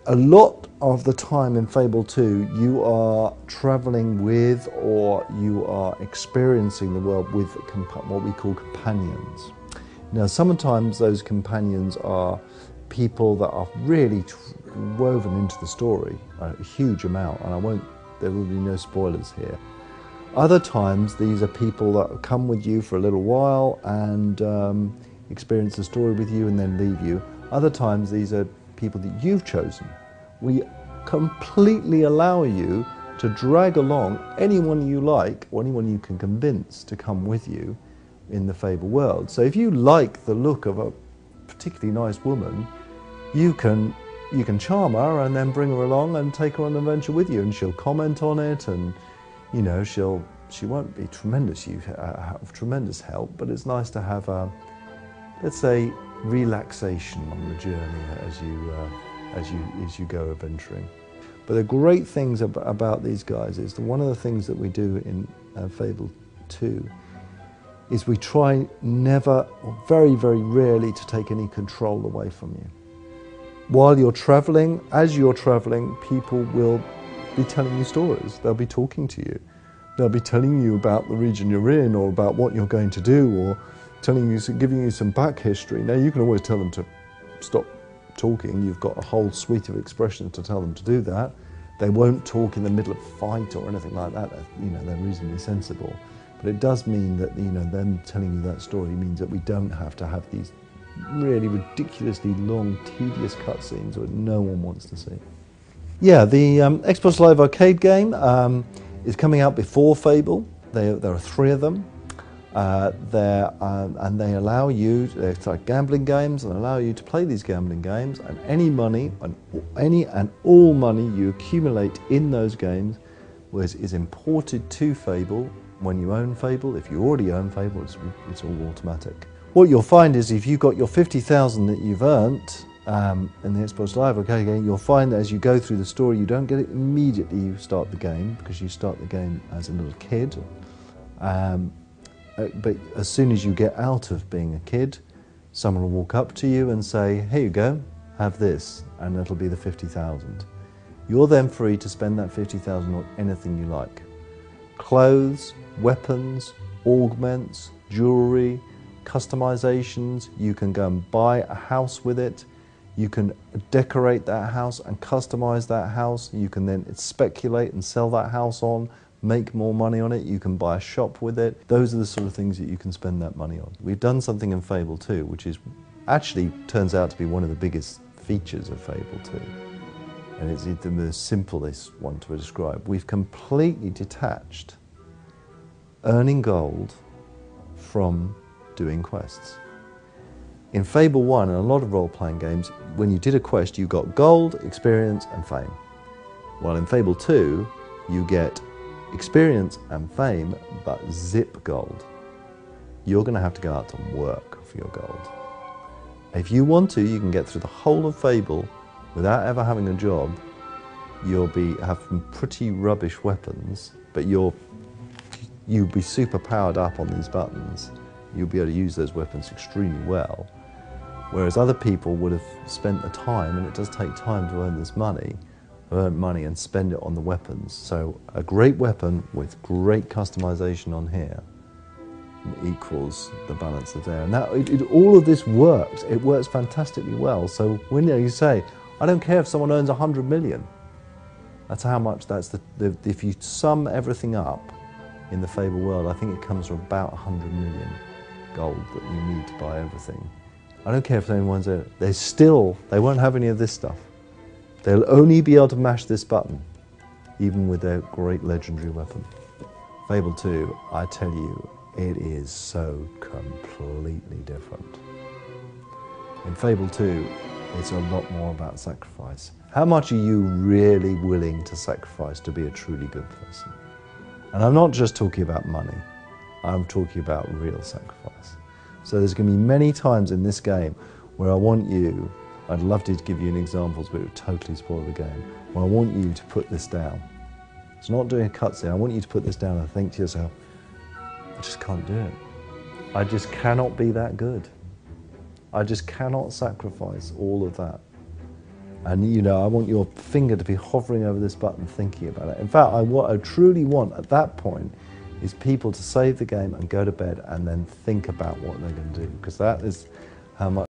A lot of the time in Fable 2, you are traveling with, or you are experiencing the world with what we call companions. Now, sometimes those companions are people that are really woven into the story, a huge amount, and there will be no spoilers here. Other times, these are people that come with you for a little while and experience the story with you and then leave you. Other times, these are people that you've chosen. We completely allow you to drag along anyone you like or anyone you can convince to come with you in the Fable world. So if you like the look of a particularly nice woman, you can charm her and then bring her along and take her on an adventure with you, and she'll comment on it, and you know, she won't be tremendous help, but it's nice to have a, let's say, relaxation on the journey as you go adventuring. But the great things about these guys is that one of the things that we do in Fable 2 is we try never, or very, very rarely, to take any control away from you. While you're traveling, as you're traveling, people will be telling you stories. They'll be talking to you. They'll be telling you about the region you're in, or about what you're going to do, or giving you some back history. Now, you can always tell them to stop talking. You've got a whole suite of expressions to tell them to do that. They won't talk in the middle of a fight or anything like that. You know, they're reasonably sensible. But it does mean that, you know, them telling you that story means that we don't have to have these really ridiculously long, tedious cutscenes that no one wants to see. Yeah, the Xbox Live Arcade game is coming out before Fable. There are 3 of them. And they allow you, they're like gambling games, and allow you to play these gambling games, and any money, and all money you accumulate in those games is imported to Fable when you own Fable. If you already own Fable, it's all automatic. What you'll find is if you've got your 50,000 that you've earned in the Xbox Live Arcade game, you'll find that as you go through the story, you don't get it immediately you start the game, because you start the game as a little kid. But as soon as you get out of being a kid, someone will walk up to you and say, here you go, have this, and it'll be the 50,000. You're then free to spend that 50,000 on anything you like. Clothes, weapons, augments, jewelry, customizations. You can go and buy a house with it. You can decorate that house and customize that house. You can then speculate and sell that house on, make more money on it. You can buy a shop with it. Those are the sort of things that you can spend that money on. We've done something in Fable 2, which is actually turns out to be one of the biggest features of Fable 2. And it's the simplest one to describe. We've completely detached earning gold from doing quests. In Fable 1 and a lot of role-playing games, when you did a quest, you got gold, experience, and fame. While in Fable 2, you get experience and fame, but zip gold. You're going to have to go out and work for your gold. If you want to, you can get through the whole of Fable without ever having a job. You'll have some pretty rubbish weapons, but you'll be super powered up on these buttons. You'll be able to use those weapons extremely well. Whereas other people would have spent the time, and it does take time to earn this money, earn money and spend it on the weapons. So a great weapon with great customization on here equals the balance of there. And all of this works. It works fantastically well. So when you say, I don't care if someone earns 100 million. That's how much, if you sum everything up in the Fable world, I think it comes from about 100 million gold that you need to buy everything. I don't care if anyone's there. They won't have any of this stuff. They'll only be able to mash this button, even with their great legendary weapon. Fable 2, I tell you, it is so completely different. In Fable 2, it's a lot more about sacrifice. How much are you really willing to sacrifice to be a truly good person? And I'm not just talking about money, I'm talking about real sacrifice. So there's going to be many times in this game where I'd love to give you an examples, but it would totally spoil the game, where I want you to put this down. It's not doing a cutscene, I want you to put this down and think to yourself, I just can't do it. I just cannot be that good. I just cannot sacrifice all of that And you know, I want your finger to be hovering over this button thinking about it. In fact, what I truly want at that point is people to save the game and go to bed and then think about what they're going to do, because that is how much